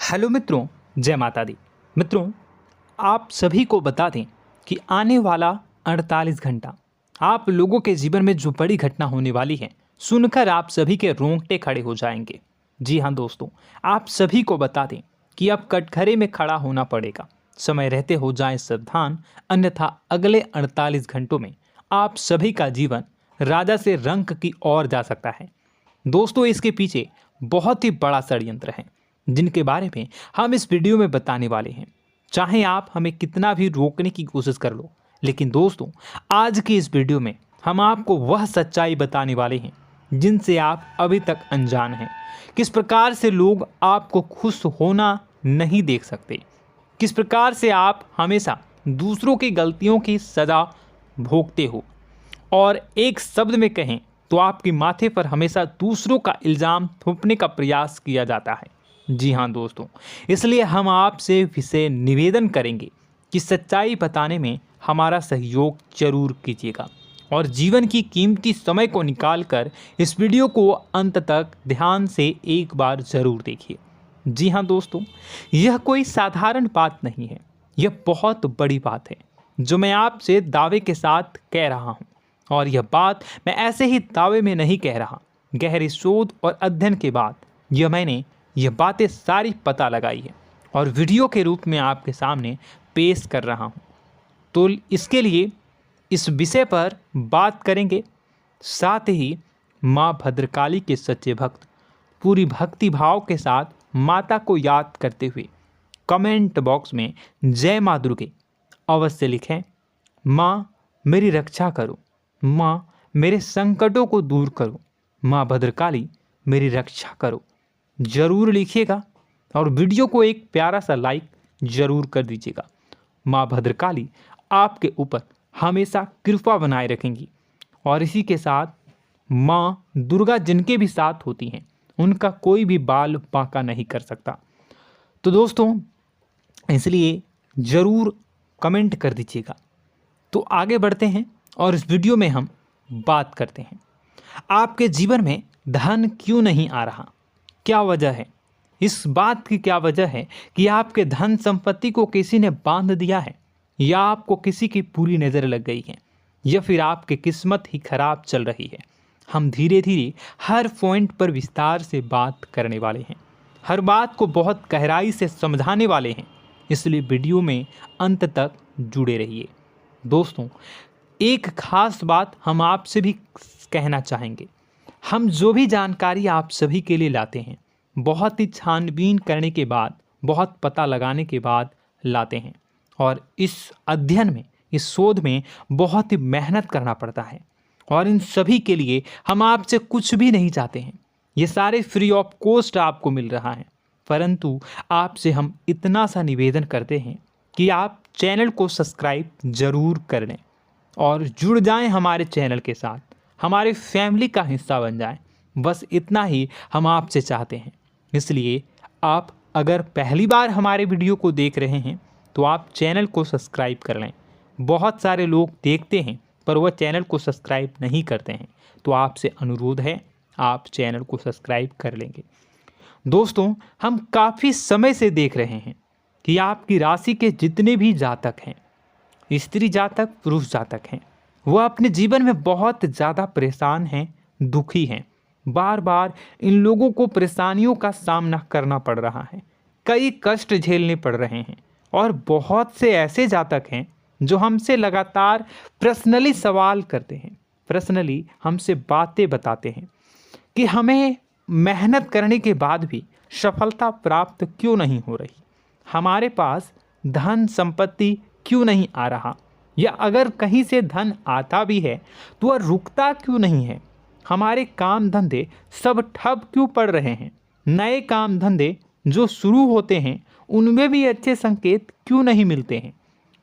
Hello मित्रों, जय माता दी। मित्रों, आप सभी को बता दें कि आने वाला 48 घंटा आप लोगों के जीवन में जो बड़ी घटना होने वाली है, सुनकर आप सभी के रोंगटे खड़े हो जाएंगे। जी हाँ दोस्तों, आप सभी को बता दें कि अब कटघरे में खड़ा होना पड़ेगा। समय रहते हो जाएं सावधान, अन्यथा अगले 48 घंटों में आप सभी का जीवन राजा से रंक की ओर जा सकता है। दोस्तों, इसके पीछे बहुत ही बड़ा षड्यंत्र है जिनके बारे में हम इस वीडियो में बताने वाले हैं। चाहे आप हमें कितना भी रोकने की कोशिश कर लो, लेकिन दोस्तों आज की इस वीडियो में हम आपको वह सच्चाई बताने वाले हैं जिनसे आप अभी तक अनजान हैं। किस प्रकार से लोग आपको खुश होना नहीं देख सकते, किस प्रकार से आप हमेशा दूसरों की गलतियों की सज़ा भोगते हो, और एक शब्द में कहें तो आपके माथे पर हमेशा दूसरों का इल्ज़ाम थोपने का प्रयास किया जाता है। जी हाँ दोस्तों, इसलिए हम आपसे विशेष निवेदन करेंगे कि सच्चाई बताने में हमारा सहयोग जरूर कीजिएगा और जीवन की कीमती समय को निकालकर इस वीडियो को अंत तक ध्यान से एक बार ज़रूर देखिए। जी हाँ दोस्तों, यह कोई साधारण बात नहीं है, यह बहुत बड़ी बात है जो मैं आपसे दावे के साथ कह रहा हूँ। और यह बात मैं ऐसे ही दावे में नहीं कह रहा, गहरी शोध और अध्ययन के बाद मैंने यह बातें सारी पता लगाई है और वीडियो के रूप में आपके सामने पेश कर रहा हूँ। तो इसके लिए इस विषय पर बात करेंगे। साथ ही माँ भद्रकाली के सच्चे भक्त पूरी भक्ति भाव के साथ माता को याद करते हुए कमेंट बॉक्स में जय माँ दुर्गे अवश्य लिखें। माँ मेरी रक्षा करो, माँ मेरे संकटों को दूर करो, माँ भद्रकाली मेरी रक्षा करो, ज़रूर लिखिएगा और वीडियो को एक प्यारा सा लाइक ज़रूर कर दीजिएगा। माँ भद्रकाली आपके ऊपर हमेशा कृपा बनाए रखेंगी और इसी के साथ माँ दुर्गा जिनके भी साथ होती हैं उनका कोई भी बाल बांका नहीं कर सकता। तो दोस्तों, इसलिए ज़रूर कमेंट कर दीजिएगा। तो आगे बढ़ते हैं और इस वीडियो में हम बात करते हैं, आपके जीवन में धन क्यों नहीं आ रहा, क्या वजह है। इस बात की क्या वजह है कि आपके धन संपत्ति को किसी ने बांध दिया है, या आपको किसी की पूरी नज़र लग गई है, या फिर आपकी किस्मत ही खराब चल रही है। हम धीरे धीरे हर पॉइंट पर विस्तार से बात करने वाले हैं, हर बात को बहुत गहराई से समझाने वाले हैं, इसलिए वीडियो में अंत तक जुड़े रहिए। दोस्तों, एक खास बात हम आपसे भी कहना चाहेंगे, हम जो भी जानकारी आप सभी के लिए लाते हैं बहुत ही छानबीन करने के बाद, बहुत पता लगाने के बाद लाते हैं, और इस अध्ययन में, इस शोध में बहुत ही मेहनत करना पड़ता है। और इन सभी के लिए हम आपसे कुछ भी नहीं चाहते हैं, ये सारे फ्री ऑफ कॉस्ट आपको मिल रहा है। परंतु आपसे हम इतना सा निवेदन करते हैं कि आप चैनल को सब्सक्राइब ज़रूर कर लें और जुड़ जाएं हमारे चैनल के साथ, हमारे फैमिली का हिस्सा बन जाएं। बस इतना ही हम आपसे चाहते हैं। इसलिए आप अगर पहली बार हमारे वीडियो को देख रहे हैं तो आप चैनल को सब्सक्राइब कर लें। बहुत सारे लोग देखते हैं पर वह चैनल को सब्सक्राइब नहीं करते हैं, तो आपसे अनुरोध है आप चैनल को सब्सक्राइब कर लेंगे। दोस्तों, हम काफ़ी समय से देख रहे हैं कि आपकी राशि के जितने भी जातक हैं, स्त्री जातक पुरुष जातक हैं, वह अपने जीवन में बहुत ज़्यादा परेशान हैं, दुखी हैं। बार बार इन लोगों को परेशानियों का सामना करना पड़ रहा है, कई कष्ट झेलने पड़ रहे हैं। और बहुत से ऐसे जातक हैं जो हमसे लगातार पर्सनली सवाल करते हैं, पर्सनली हमसे बातें बताते हैं कि हमें मेहनत करने के बाद भी सफलता प्राप्त क्यों नहीं हो रही, हमारे पास धन संपत्ति क्यों नहीं आ रहा, या अगर कहीं से धन आता भी है तो वह रुकता क्यों नहीं है, हमारे काम धंधे सब ठप क्यों पड़ रहे हैं, नए काम धंधे जो शुरू होते हैं उनमें भी अच्छे संकेत क्यों नहीं मिलते हैं,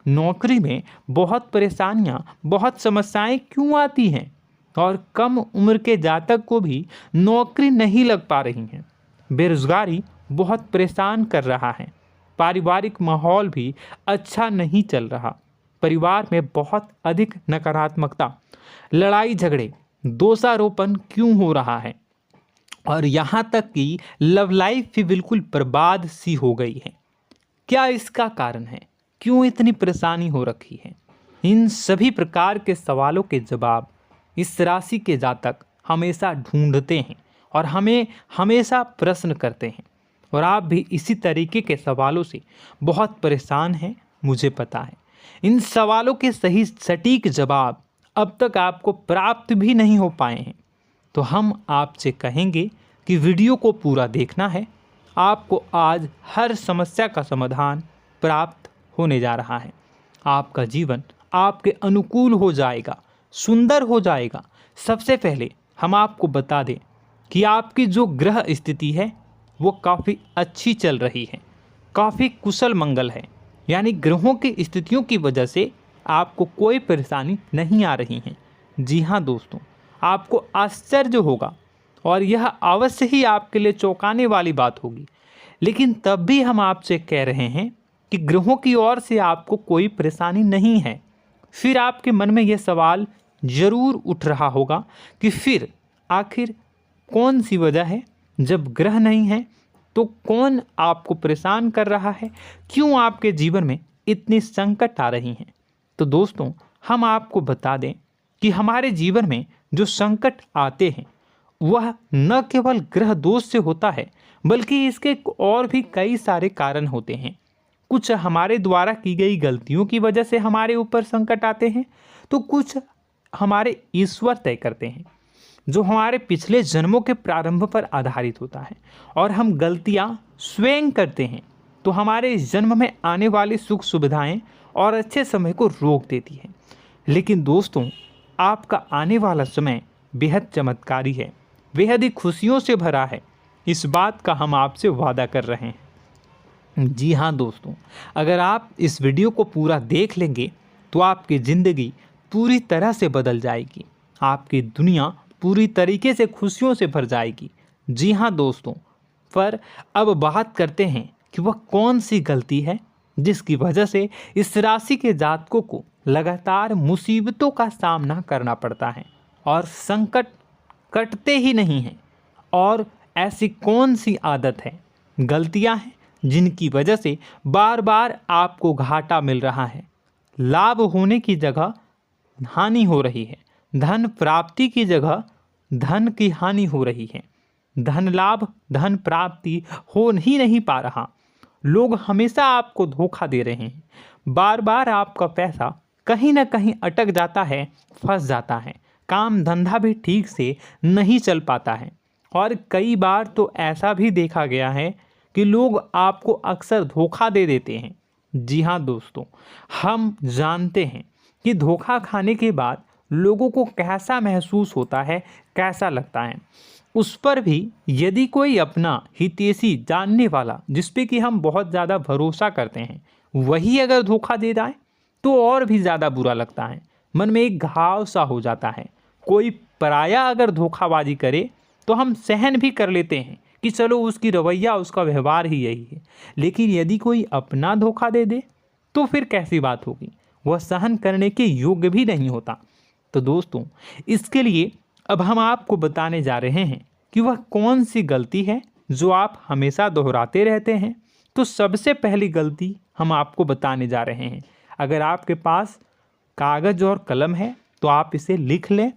नौकरी में बहुत परेशानियां, बहुत समस्याएं क्यों आती हैं, और कम उम्र के जातक को भी नौकरी नहीं लग पा रही हैं, बेरोजगारी बहुत परेशान कर रहा है, पारिवारिक माहौल भी अच्छा नहीं चल रहा, परिवार में बहुत अधिक नकारात्मकता, लड़ाई झगड़े, दोषारोपण क्यों हो रहा है, और यहाँ तक कि लव लाइफ भी बिल्कुल बर्बाद सी हो गई है। क्या इसका कारण है? क्यों इतनी परेशानी हो रखी है? इन सभी प्रकार के सवालों के जवाब इस राशि के जातक हमेशा ढूंढते हैं और हमें हमेशा प्रश्न करते हैं, और आप भी इसी तरीके के सवालों से बहुत परेशान हैं, मुझे पता है। इन सवालों के सही सटीक जवाब अब तक आपको प्राप्त भी नहीं हो पाए हैं, तो हम आपसे कहेंगे कि वीडियो को पूरा देखना है। आपको आज हर समस्या का समाधान प्राप्त होने जा रहा है। आपका जीवन आपके अनुकूल हो जाएगा, सुंदर हो जाएगा। सबसे पहले हम आपको बता दें कि आपकी जो ग्रह स्थिति है वो काफ़ी अच्छी चल रही है, काफ़ी कुशल मंगल है, यानी ग्रहों की स्थितियों की वजह से आपको कोई परेशानी नहीं आ रही है। जी हाँ दोस्तों, आपको आश्चर्य होगा और यह अवश्य ही आपके लिए चौंकाने वाली बात होगी, लेकिन तब भी हम आपसे कह रहे हैं कि ग्रहों की ओर से आपको कोई परेशानी नहीं है। फिर आपके मन में यह सवाल जरूर उठ रहा होगा कि फिर आखिर कौन सी वजह है? जब ग्रह नहीं है तो कौन आपको परेशान कर रहा है? क्यों आपके जीवन में इतनी संकट आ रही हैं? तो दोस्तों, हम आपको बता दें कि हमारे जीवन में जो संकट आते हैं वह न केवल ग्रह दोष से होता है, बल्कि इसके और भी कई सारे कारण होते हैं। कुछ हमारे द्वारा की गई गलतियों की वजह से हमारे ऊपर संकट आते हैं, तो कुछ हमारे ईश्वर तय करते हैं, जो हमारे पिछले जन्मों के प्रारंभ पर आधारित होता है। और हम गलतियां स्वयं करते हैं तो हमारे इस जन्म में आने वाली सुख सुविधाएं और अच्छे समय को रोक देती है। लेकिन दोस्तों, आपका आने वाला समय बेहद चमत्कारी है, बेहद ही खुशियों से भरा है। इस बात का हम आपसे वादा कर रहे हैं। जी हाँ दोस्तों, अगर आप इस वीडियो को पूरा देख लेंगे तो आपकी ज़िंदगी पूरी तरह से बदल जाएगी, आपकी दुनिया पूरी तरीके से खुशियों से भर जाएगी। जी हाँ दोस्तों, पर अब बात करते हैं कि वह कौन सी गलती है जिसकी वजह से इस राशि के जातकों को लगातार मुसीबतों का सामना करना पड़ता है और संकट कटते ही नहीं हैं। और ऐसी कौन सी आदत है, गलतियां हैं जिनकी वजह से बार बार आपको घाटा मिल रहा है, लाभ होने की जगह हानि हो रही है, धन प्राप्ति की जगह धन की हानि हो रही है, धन लाभ धन प्राप्ति हो ही नहीं पा रहा, लोग हमेशा आपको धोखा दे रहे हैं, बार बार आपका पैसा कहीं ना कहीं अटक जाता है, फंस जाता है, काम धंधा भी ठीक से नहीं चल पाता है। और कई बार तो ऐसा भी देखा गया है कि लोग आपको अक्सर धोखा दे देते हैं। जी हाँ दोस्तों, हम जानते हैं कि धोखा खाने के बाद लोगों को कैसा महसूस होता है, कैसा लगता है। उस पर भी यदि कोई अपना हितैषी जानने वाला, जिस पे कि हम बहुत ज़्यादा भरोसा करते हैं, वही अगर धोखा दे जाए तो और भी ज़्यादा बुरा लगता है, मन में एक घाव सा हो जाता है। कोई पराया अगर धोखाबाजी करे तो हम सहन भी कर लेते हैं कि चलो उसकी रवैया, उसका व्यवहार ही यही है, लेकिन यदि कोई अपना धोखा दे दे तो फिर कैसी बात होगी? वह सहन करने के योग्य भी नहीं होता। तो दोस्तों, इसके लिए अब हम आपको बताने जा रहे हैं कि वह कौन सी गलती है जो आप हमेशा दोहराते रहते हैं। तो सबसे पहली गलती हम आपको बताने जा रहे हैं। अगर आपके पास कागज़ और कलम है तो आप इसे लिख लें,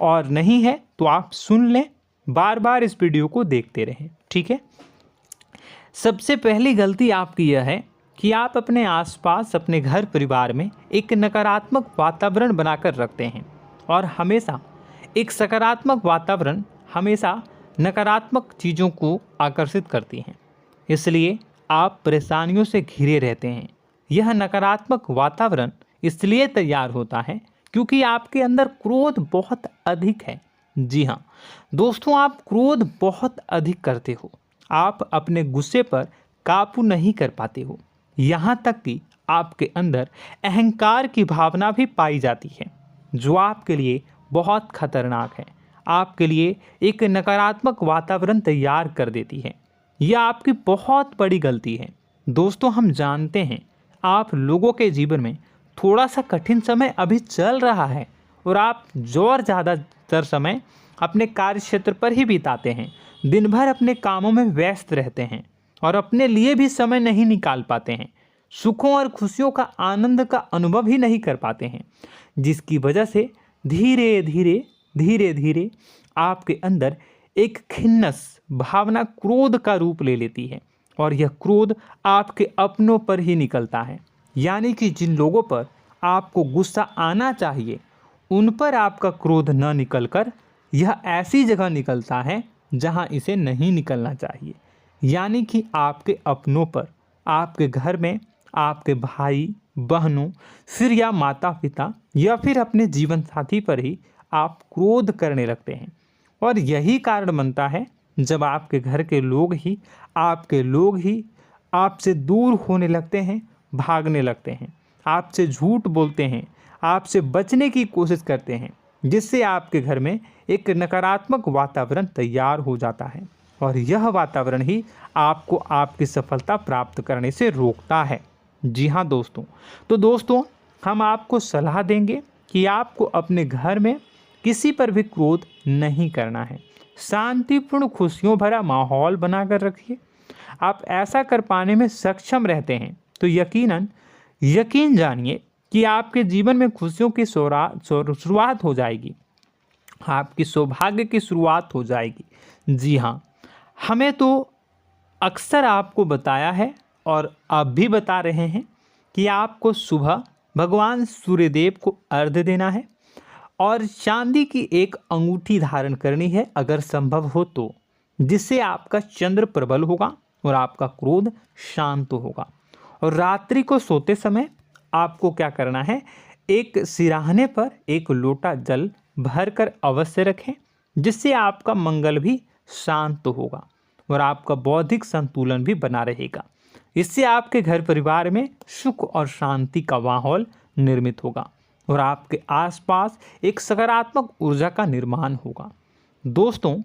और नहीं है तो आप सुन लें, बार बार इस वीडियो को देखते रहें, ठीक है। सबसे पहली गलती आपकी यह है कि आप अपने आसपास, अपने घर परिवार में एक नकारात्मक वातावरण बनाकर रखते हैं, और हमेशा एक सकारात्मक वातावरण हमेशा नकारात्मक चीज़ों को आकर्षित करती हैं। इसलिए आप परेशानियों से घिरे रहते हैं। यह नकारात्मक वातावरण इसलिए तैयार होता है क्योंकि आपके अंदर क्रोध बहुत अधिक है। जी हाँ दोस्तों, आप क्रोध बहुत अधिक करते हो, आप अपने गुस्से पर काबू नहीं कर पाते हो, यहाँ तक कि आपके अंदर अहंकार की भावना भी पाई जाती है, जो आपके लिए बहुत खतरनाक है, आपके लिए एक नकारात्मक वातावरण तैयार कर देती है। यह आपकी बहुत बड़ी गलती है। दोस्तों, हम जानते हैं आप लोगों के जीवन में थोड़ा सा कठिन समय अभी चल रहा है और आप जोर ज़्यादा अधिकतर समय अपने कार्य क्षेत्र पर ही बिताते हैं, दिन भर अपने कामों में व्यस्त रहते हैं और अपने लिए भी समय नहीं निकाल पाते हैं, सुखों और खुशियों का आनंद का अनुभव ही नहीं कर पाते हैं, जिसकी वजह से धीरे धीरे आपके अंदर एक खिन्नस भावना क्रोध का रूप ले लेती है और यह क्रोध आपके अपनों पर ही निकलता है। यानी कि जिन लोगों पर आपको गुस्सा आना चाहिए उन पर आपका क्रोध न निकलकर यह ऐसी जगह निकलता है जहां इसे नहीं निकलना चाहिए। यानी कि आपके अपनों पर, आपके घर में आपके भाई बहनों, फिर या माता पिता या फिर अपने जीवन साथी पर ही आप क्रोध करने लगते हैं। और यही कारण बनता है जब आपके घर के लोग ही आपसे दूर होने लगते हैं, भागने लगते हैं, आपसे झूठ बोलते हैं, आपसे बचने की कोशिश करते हैं, जिससे आपके घर में एक नकारात्मक वातावरण तैयार हो जाता है और यह वातावरण ही आपको आपकी सफलता प्राप्त करने से रोकता है। जी हाँ दोस्तों, तो दोस्तों हम आपको सलाह देंगे कि आपको अपने घर में किसी पर भी क्रोध नहीं करना है। शांतिपूर्ण खुशियों भरा माहौल बनाकर रखिए। आप ऐसा कर पाने में सक्षम रहते हैं तो यकीन जानिए कि आपके जीवन में खुशियों की शुरुआत हो जाएगी, आपकी सौभाग्य की शुरुआत हो जाएगी। जी हाँ, हमें तो अक्सर आपको बताया है और अब भी बता रहे हैं कि आपको सुबह भगवान सूर्यदेव को अर्घ्य देना है और चांदी की एक अंगूठी धारण करनी है अगर संभव हो तो, जिससे आपका चंद्र प्रबल होगा और आपका क्रोध शांत होगा। और रात्रि को सोते समय आपको क्या करना है, एक सिराहने पर एक लोटा जल भरकर अवश्य रखें, जिससे आपका मंगल भी शांत होगा और आपका बौद्धिक संतुलन भी बना रहेगा। इससे आपके घर परिवार में सुख और शांति का माहौल निर्मित होगा और आपके आसपास एक सकारात्मक ऊर्जा का निर्माण होगा। दोस्तों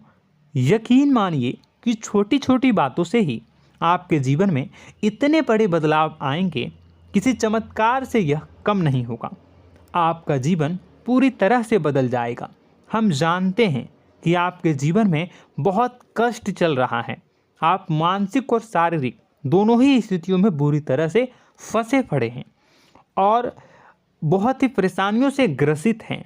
यकीन मानिए कि छोटी छोटी बातों से ही आपके जीवन में इतने बड़े बदलाव आएंगे, किसी चमत्कार से यह कम नहीं होगा। आपका जीवन पूरी तरह से बदल जाएगा। हम जानते हैं कि आपके जीवन में बहुत कष्ट चल रहा है, आप मानसिक और शारीरिक दोनों ही स्थितियों में बुरी तरह से फंसे पड़े हैं और बहुत ही परेशानियों से ग्रसित हैं।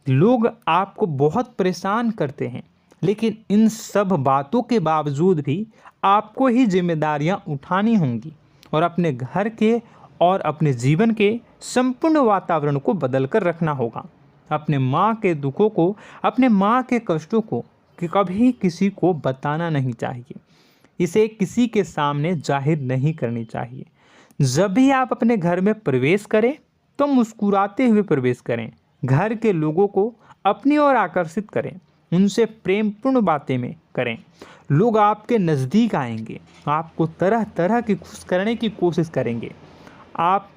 लोग आपको बहुत परेशान करते हैं, लेकिन इन सब बातों के बावजूद भी आपको ही जिम्मेदारियां उठानी होंगी और अपने घर के और अपने जीवन के संपूर्ण वातावरण को बदल कर रखना होगा। अपने माँ के दुखों को, अपने माँ के कष्टों को कभी किसी को बताना नहीं चाहिए, इसे किसी के सामने जाहिर नहीं करनी चाहिए। जब भी आप अपने घर में प्रवेश करें तो मुस्कुराते हुए प्रवेश करें, घर के लोगों को अपनी ओर आकर्षित करें, उनसे प्रेमपूर्ण बातें में करें। लोग आपके नज़दीक आएंगे, आपको तरह तरह की खुश करने की कोशिश करेंगे। आप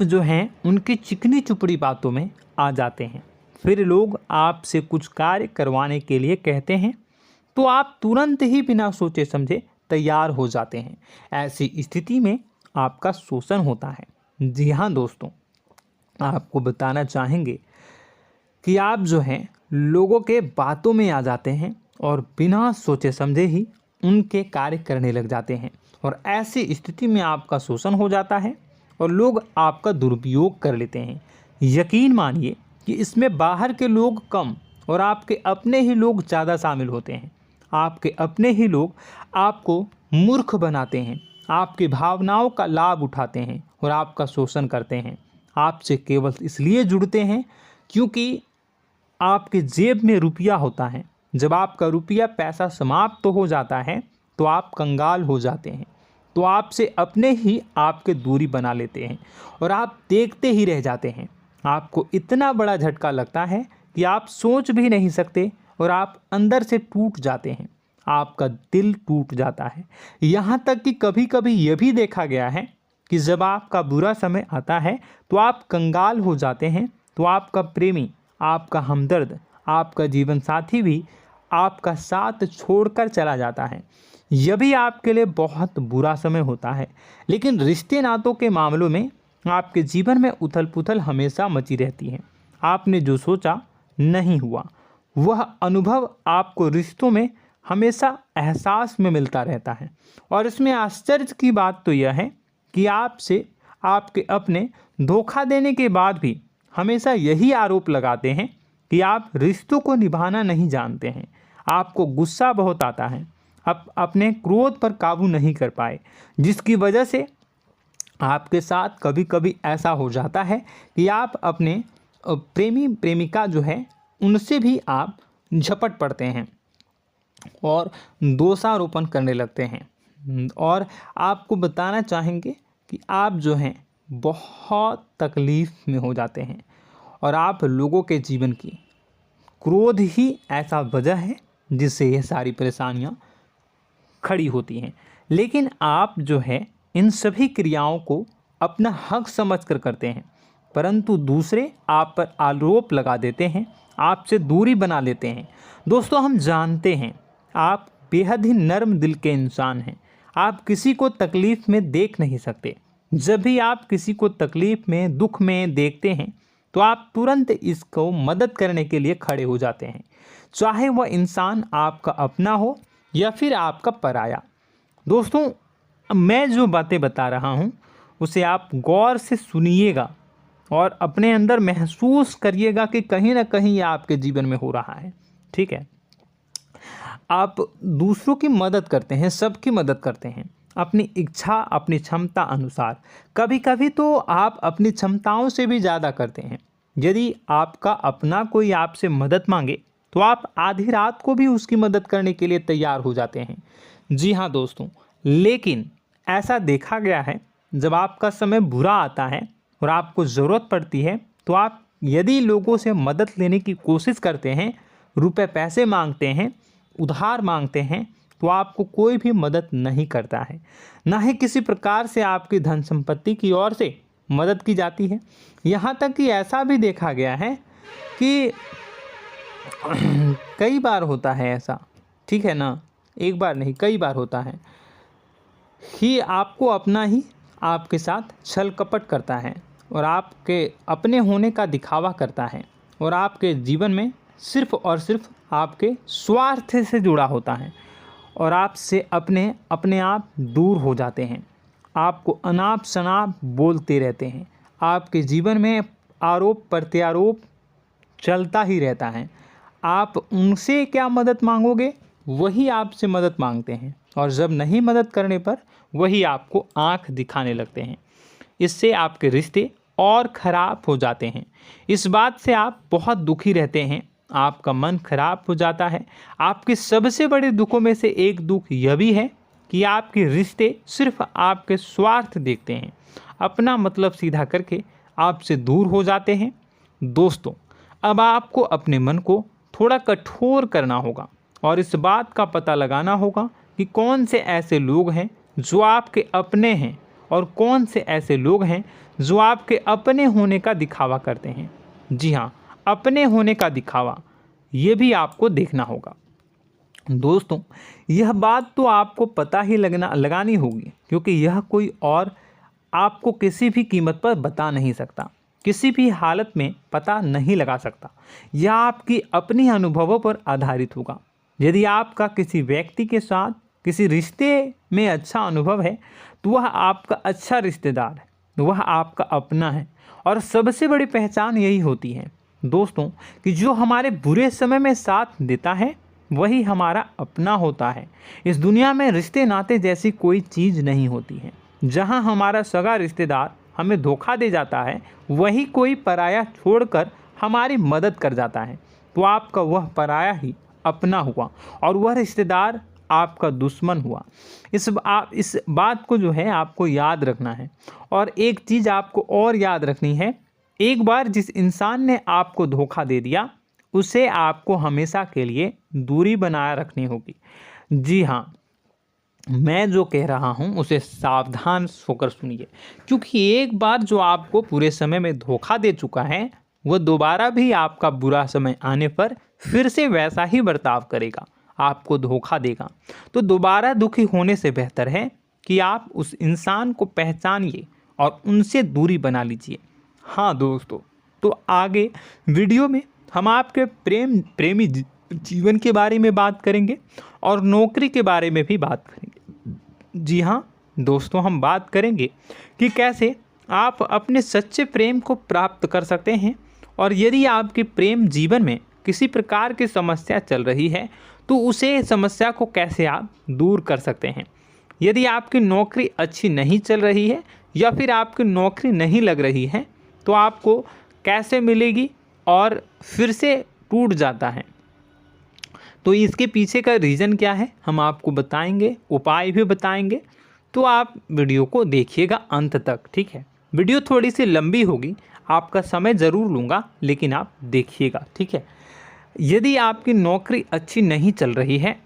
जो हैं उनकी चिकनी चुपड़ी बातों में आ जाते हैं। फिर लोग आपसे कुछ कार्य करवाने के लिए कहते हैं तो आप तुरंत ही बिना सोचे समझे तैयार हो जाते हैं। ऐसी स्थिति में आपका शोषण होता है। जी हाँ दोस्तों, आपको बताना चाहेंगे कि आप जो हैं लोगों के बातों में आ जाते हैं और बिना सोचे समझे ही उनके कार्य करने लग जाते हैं और ऐसी स्थिति में आपका शोषण हो जाता है और लोग आपका दुरुपयोग कर लेते हैं। यकीन मानिए कि इसमें बाहर के लोग कम और आपके अपने ही लोग ज़्यादा शामिल होते हैं। आपके अपने ही लोग आपको मूर्ख बनाते हैं, आपकी भावनाओं का लाभ उठाते हैं और आपका शोषण करते हैं। आपसे केवल इसलिए जुड़ते हैं क्योंकि आपके जेब में रुपया होता है। जब आपका रुपया पैसा समाप्त हो जाता है तो आप कंगाल हो जाते हैं, तो आपसे अपने ही आपके दूरी बना लेते हैं और आप देखते ही रह जाते हैं। आपको इतना बड़ा झटका लगता है कि आप सोच भी नहीं सकते और आप अंदर से टूट जाते हैं, आपका दिल टूट जाता है। यहाँ तक कि कभी कभी यह भी देखा गया है कि जब आपका बुरा समय आता है तो आप कंगाल हो जाते हैं, तो आपका प्रेमी, आपका हमदर्द, आपका जीवन साथी भी आपका साथ छोड़कर चला जाता है। यह भी आपके लिए बहुत बुरा समय होता है। लेकिन रिश्ते नातों के मामलों में आपके जीवन में उथल पुथल हमेशा मची रहती है। आपने जो सोचा नहीं हुआ। वह अनुभव आपको रिश्तों में हमेशा एहसास में मिलता रहता है। और इसमें आश्चर्य की बात तो यह है कि आपसे आपके अपने धोखा देने के बाद भी हमेशा यही आरोप लगाते हैं कि आप रिश्तों को निभाना नहीं जानते हैं। आपको गुस्सा बहुत आता है, अपने क्रोध पर काबू नहीं कर पाए, जिसकी वजह से आपके साथ कभी कभी ऐसा हो जाता है कि आप अपने प्रेमी प्रेमिका जो है उनसे भी आप झपट पड़ते हैं और दोषारोपण करने लगते हैं। और आपको बताना चाहेंगे कि आप जो हैं बहुत तकलीफ़ में हो जाते हैं और आप लोगों के जीवन की क्रोध ही ऐसा वजह है जिससे ये सारी परेशानियां खड़ी होती हैं। लेकिन आप जो है इन सभी क्रियाओं को अपना हक समझकर करते हैं, परंतु दूसरे आप पर आरोप लगा देते हैं, आपसे दूरी बना लेते हैं। दोस्तों, हम जानते हैं आप बेहद ही नर्म दिल के इंसान हैं। आप किसी को तकलीफ़ में देख नहीं सकते। जब भी आप किसी को तकलीफ़ में, दुख में देखते हैं तो आप तुरंत इसको मदद करने के लिए खड़े हो जाते हैं, चाहे वह इंसान आपका अपना हो या फिर आपका पराया। दोस्तों, मैं जो बातें बता रहा हूँ उसे आप गौर से सुनिएगा और अपने अंदर महसूस करिएगा कि कहीं ना कहीं ये आपके जीवन में हो रहा है। ठीक है, आप दूसरों की मदद करते हैं, सबकी मदद करते हैं अपनी इच्छा, अपनी क्षमता अनुसार। कभी कभी तो आप अपनी क्षमताओं से भी ज़्यादा करते हैं। यदि आपका अपना कोई आपसे मदद मांगे तो आप आधी रात को भी उसकी मदद करने के लिए तैयार हो जाते हैं। जी हाँ दोस्तों, लेकिन ऐसा देखा गया है जब आपका समय बुरा आता है और आपको ज़रूरत पड़ती है तो आप यदि लोगों से मदद लेने की कोशिश करते हैं, रुपए पैसे मांगते हैं, उधार मांगते हैं, तो आपको कोई भी मदद नहीं करता है। ना ही किसी प्रकार से आपकी धन संपत्ति की ओर से मदद की जाती है। यहाँ तक कि ऐसा भी देखा गया है कि कई बार होता है ऐसा, ठीक है ना, एक बार नहीं कई बार होता है कि आपको अपना ही आपके साथ छल कपट करता है और आपके अपने होने का दिखावा करता है और आपके जीवन में सिर्फ और सिर्फ आपके स्वार्थ से जुड़ा होता है और आपसे अपने आप दूर हो जाते हैं। आपको अनाप शनाप बोलते रहते हैं। आपके जीवन में आरोप प्रत्यारोप चलता ही रहता है। आप उनसे क्या मदद मांगोगे, वही आपसे मदद मांगते हैं और जब नहीं मदद करने पर वही आपको आंख दिखाने लगते हैं। इससे आपके रिश्ते और ख़राब हो जाते हैं। इस बात से आप बहुत दुखी रहते हैं, आपका मन खराब हो जाता है। आपके सबसे बड़े दुखों में से एक दुख यह भी है कि आपके रिश्ते सिर्फ आपके स्वार्थ देखते हैं, अपना मतलब सीधा करके आपसे दूर हो जाते हैं। दोस्तों, अब आपको अपने मन को थोड़ा कठोर करना होगा और इस बात का पता लगाना होगा कि कौन से ऐसे लोग हैं जो आपके अपने हैं और कौन से ऐसे लोग हैं जो आपके अपने होने का दिखावा करते हैं। जी हाँ, अपने होने का दिखावा, ये भी आपको देखना होगा। दोस्तों, यह बात तो आपको पता ही लगानी होगी, क्योंकि यह कोई और आपको किसी भी कीमत पर बता नहीं सकता, किसी भी हालत में पता नहीं लगा सकता। यह आपकी अपनी अनुभवों पर आधारित होगा। यदि आपका किसी व्यक्ति के साथ किसी रिश्ते में अच्छा अनुभव है तो वह आपका अच्छा रिश्तेदार है, वह आपका अपना है। और सबसे बड़ी पहचान यही होती है दोस्तों कि जो हमारे बुरे समय में साथ देता है वही हमारा अपना होता है। इस दुनिया में रिश्ते नाते जैसी कोई चीज़ नहीं होती है। जहां हमारा सगा रिश्तेदार हमें धोखा दे जाता है, वही कोई पराया छोड़कर हमारी मदद कर जाता है, तो आपका वह पराया ही अपना हुआ और वह रिश्तेदार आपका दुश्मन हुआ। इस बात को जो है आपको याद रखना है। और एक चीज़ आपको और याद रखनी है, एक बार जिस इंसान ने आपको धोखा दे दिया उसे आपको हमेशा के लिए दूरी बनाए रखनी होगी। जी हाँ, मैं जो कह रहा हूँ उसे सावधान होकर सुनिए, क्योंकि एक बार जो आपको पूरे समय में धोखा दे चुका है वह दोबारा भी आपका बुरा समय आने पर फिर से वैसा ही बर्ताव करेगा, आपको धोखा देगा। तो दोबारा दुखी होने से बेहतर है कि आप उस इंसान को पहचानिए और उनसे दूरी बना लीजिए। हाँ दोस्तों, तो आगे वीडियो में हम आपके प्रेमी जीवन के बारे में बात करेंगे और नौकरी के बारे में भी बात करेंगे। जी हाँ दोस्तों, हम बात करेंगे कि कैसे आप अपने सच्चे प्रेम को प्राप्त कर सकते हैं, और यदि आपके प्रेम जीवन में किसी प्रकार की समस्या चल रही है तो उसे समस्या को कैसे आप दूर कर सकते हैं। यदि आपकी नौकरी अच्छी नहीं चल रही है या फिर आपकी नौकरी नहीं लग रही है तो आपको कैसे मिलेगी और फिर से टूट जाता है, तो इसके पीछे का रीज़न क्या है हम आपको बताएंगे, उपाय भी बताएंगे। तो आप वीडियो को देखिएगा अंत तक, ठीक है। वीडियो थोड़ी सी लंबी होगी, आपका समय ज़रूर लूँगा, लेकिन आप देखिएगा, ठीक है। यदि आपकी नौकरी अच्छी नहीं चल रही है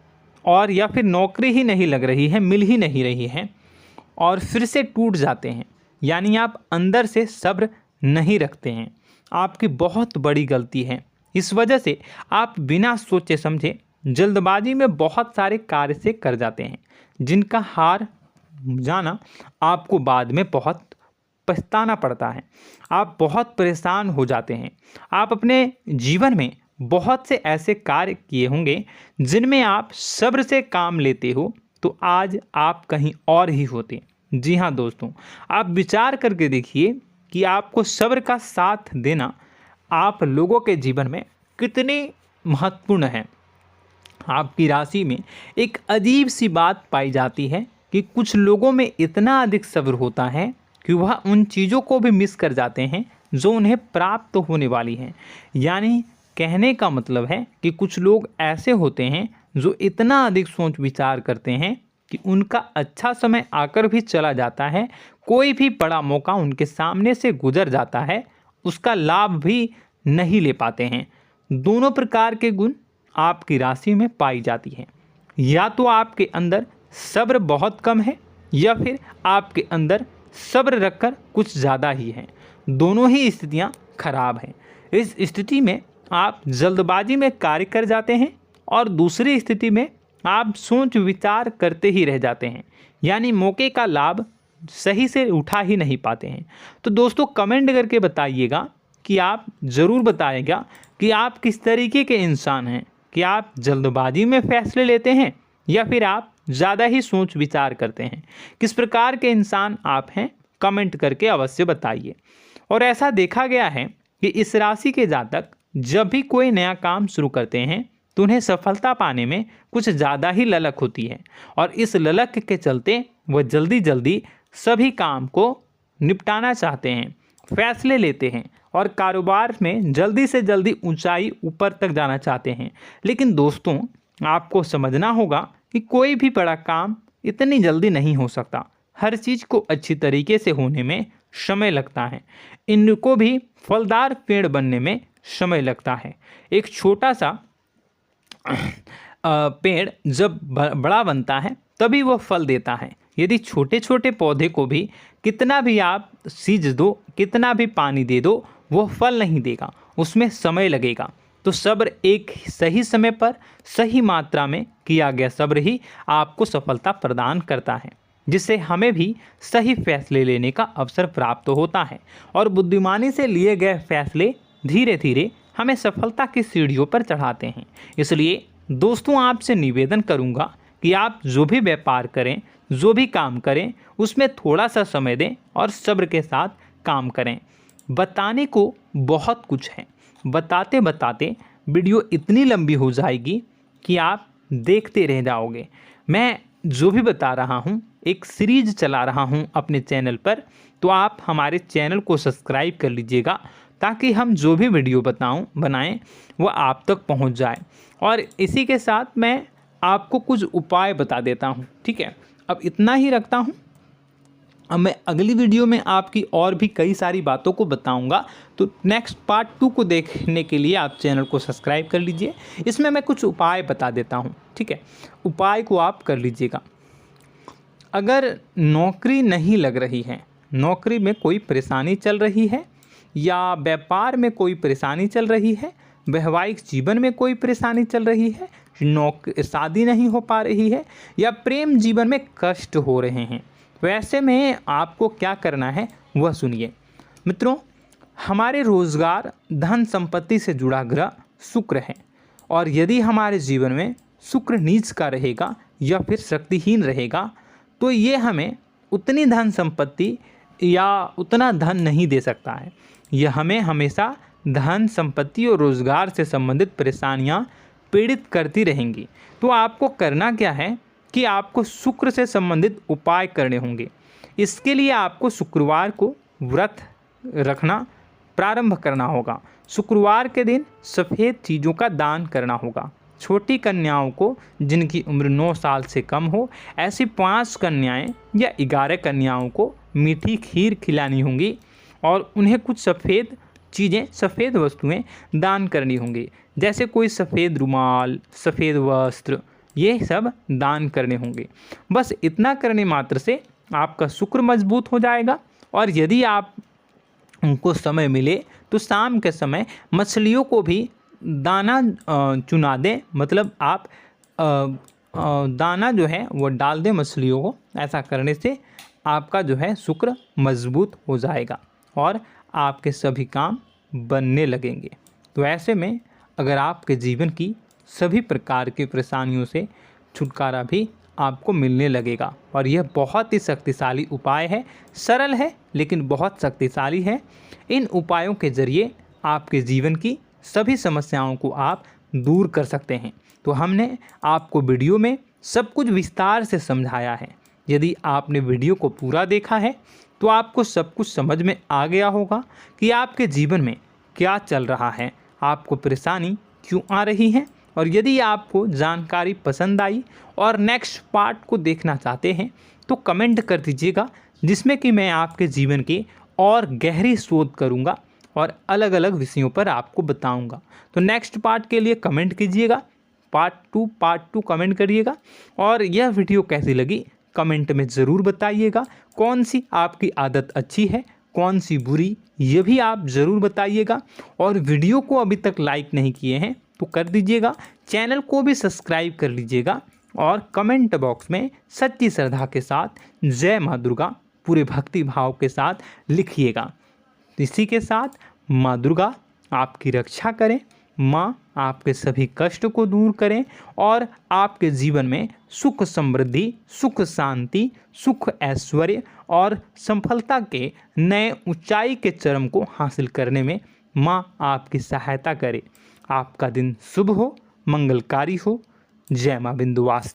और या फिर नौकरी ही नहीं लग रही है, मिल ही नहीं रही है और फिर से टूट जाते हैं, यानी आप अंदर से सब्र नहीं रखते हैं, आपकी बहुत बड़ी गलती है। इस वजह से आप बिना सोचे समझे जल्दबाजी में बहुत सारे कार्य से कर जाते हैं, जिनका हार जाना आपको बाद में बहुत पछताना पड़ता है। आप बहुत परेशान हो जाते हैं। आप अपने जीवन में बहुत से ऐसे कार्य किए होंगे जिनमें आप सब्र से काम लेते हो, तो आज आप कहीं और ही होते। जी हाँ दोस्तों, आप विचार करके देखिए कि आपको सब्र का साथ देना आप लोगों के जीवन में कितनी महत्वपूर्ण है। आपकी राशि में एक अजीब सी बात पाई जाती है कि कुछ लोगों में इतना अधिक सब्र होता है कि वह उन चीज़ों को भी मिस कर जाते हैं जो उन्हें प्राप्त होने वाली हैं। यानी कहने का मतलब है कि कुछ लोग ऐसे होते हैं जो इतना अधिक सोच विचार करते हैं कि उनका अच्छा समय आकर भी चला जाता है, कोई भी बड़ा मौका उनके सामने से गुजर जाता है, उसका लाभ भी नहीं ले पाते हैं। दोनों प्रकार के गुण आपकी राशि में पाई जाती है। या तो आपके अंदर सब्र बहुत कम है या फिर आपके अंदर सब्र रखकर कुछ ज़्यादा ही है। दोनों ही स्थितियाँ खराब हैं। इस स्थिति में आप जल्दबाजी में कार्य कर जाते हैं और दूसरी स्थिति में आप सोच विचार करते ही रह जाते हैं, यानी मौके का लाभ सही से उठा ही नहीं पाते हैं। तो दोस्तों कमेंट करके बताइएगा कि आप ज़रूर बताइएगा कि आप किस तरीके के इंसान हैं, कि आप जल्दबाजी में फैसले लेते हैं या फिर आप ज़्यादा ही सोच विचार करते हैं। किस प्रकार के इंसान आप हैं, कमेंट करके अवश्य बताइए। और ऐसा देखा गया है कि इस राशि के जातक जब भी कोई नया काम शुरू करते हैं तो उन्हें सफलता पाने में कुछ ज़्यादा ही ललक होती है, और इस ललक के चलते वह जल्दी जल्दी सभी काम को निपटाना चाहते हैं, फैसले लेते हैं और कारोबार में जल्दी से जल्दी ऊंचाई ऊपर तक जाना चाहते हैं। लेकिन दोस्तों आपको समझना होगा कि कोई भी बड़ा काम इतनी जल्दी नहीं हो सकता। हर चीज़ को अच्छी तरीके से होने में समय लगता है। इनको भी फलदार पेड़ बनने में समय लगता है। एक छोटा सा पेड़ जब बड़ा बनता है तभी वह फल देता है। यदि छोटे छोटे पौधे को भी कितना भी आप सींच दो, कितना भी पानी दे दो, वो फल नहीं देगा, उसमें समय लगेगा। तो सब्र एक सही समय पर सही मात्रा में किया गया सब्र ही आपको सफलता प्रदान करता है, जिससे हमें भी सही फैसले लेने का अवसर प्राप्त होता है। और बुद्धिमानी से लिए गए फैसले धीरे धीरे हमें सफलता की सीढ़ियों पर चढ़ाते हैं। इसलिए दोस्तों आपसे निवेदन करूंगा कि आप जो भी व्यापार करें, जो भी काम करें, उसमें थोड़ा सा समय दें और सब्र के साथ काम करें। बताने को बहुत कुछ है, बताते बताते वीडियो इतनी लंबी हो जाएगी कि आप देखते रह जाओगे। मैं जो भी बता रहा हूँ एक सीरीज चला रहा हूँ अपने चैनल पर, तो आप हमारे चैनल को सब्सक्राइब कर लीजिएगा ताकि हम जो भी वीडियो बनाएं वो आप तक पहुँच जाए। और इसी के साथ मैं आपको कुछ उपाय बता देता हूँ, ठीक है। अब इतना ही रखता हूँ। अब मैं अगली वीडियो में आपकी और भी कई सारी बातों को बताऊंगा। तो नेक्स्ट पार्ट 2 को देखने के लिए आप चैनल को सब्सक्राइब कर लीजिए। इसमें मैं कुछ उपाय बता देता हूं, ठीक है। उपाय को आप कर लीजिएगा। अगर नौकरी नहीं लग रही है, नौकरी में कोई परेशानी चल रही है, या व्यापार में कोई परेशानी चल रही है, वैवाहिक जीवन में कोई परेशानी चल रही है, शादी नहीं हो पा रही है, या प्रेम जीवन में कष्ट हो रहे हैं, वैसे में आपको क्या करना है वह सुनिए। मित्रों, हमारे रोजगार, धन संपत्ति से जुड़ा ग्रह शुक्र है, और यदि हमारे जीवन में शुक्र नीच का रहेगा या फिर शक्तिहीन रहेगा तो ये हमें उतनी धन संपत्ति या उतना धन नहीं दे सकता है। यह हमें हमेशा धन संपत्ति और रोजगार से संबंधित परेशानियां पीड़ित करती रहेंगी। तो आपको करना क्या है कि आपको शुक्र से संबंधित उपाय करने होंगे। इसके लिए आपको शुक्रवार को व्रत रखना प्रारंभ करना होगा। शुक्रवार के दिन सफ़ेद चीज़ों का दान करना होगा। छोटी कन्याओं को जिनकी उम्र 9 साल से कम हो, ऐसी 5 कन्याएं या 11 कन्याओं को मीठी खीर खिलानी होंगी और उन्हें कुछ सफ़ेद चीज़ें, सफ़ेद वस्तुएं दान करनी होंगी, जैसे कोई सफ़ेद रुमाल, सफ़ेद वस्त्र, ये सब दान करने होंगे। बस इतना करने मात्र से आपका शुक्र मजबूत हो जाएगा। और यदि आप उनको समय मिले तो शाम के समय मछलियों को भी दाना चुना दें, मतलब आप दाना जो है वो डाल दें मछलियों को। ऐसा करने से आपका जो है शुक्र मजबूत हो जाएगा और आपके सभी काम बनने लगेंगे। तो ऐसे में अगर आपके जीवन की सभी प्रकार की परेशानियों से छुटकारा भी आपको मिलने लगेगा। और यह बहुत ही शक्तिशाली उपाय है, सरल है लेकिन बहुत शक्तिशाली है। इन उपायों के ज़रिए आपके जीवन की सभी समस्याओं को आप दूर कर सकते हैं। तो हमने आपको वीडियो में सब कुछ विस्तार से समझाया है। यदि आपने वीडियो को पूरा देखा है तो आपको सब कुछ समझ में आ गया होगा कि आपके जीवन में क्या चल रहा है, आपको परेशानी क्यों आ रही है। और यदि आपको जानकारी पसंद आई और नेक्स्ट पार्ट को देखना चाहते हैं तो कमेंट कर दीजिएगा, जिसमें कि मैं आपके जीवन की और गहरी शोध करूंगा और अलग अलग विषयों पर आपको बताऊंगा। तो नेक्स्ट पार्ट के लिए कमेंट कीजिएगा, पार्ट टू कमेंट करिएगा। और यह वीडियो कैसी लगी कमेंट में ज़रूर बताइएगा। कौन सी आपकी आदत अच्छी है, कौन सी बुरी, ये भी आप ज़रूर बताइएगा। और वीडियो को अभी तक लाइक नहीं किए हैं तो कर दीजिएगा, चैनल को भी सब्सक्राइब कर लीजिएगा और कमेंट बॉक्स में सच्ची श्रद्धा के साथ जय माँ दुर्गा पूरे भक्ति भाव के साथ लिखिएगा। इसी के साथ माँ दुर्गा आपकी रक्षा करें, माँ आपके सभी कष्ट को दूर करें और आपके जीवन में सुख समृद्धि, सुख शांति, सुख ऐश्वर्य और सफलता के नए ऊंचाई के चरम को हासिल करने में माँ आपकी सहायता करे। आपका दिन शुभ हो, मंगलकारी हो। जय माँ विंध्यवासिनी।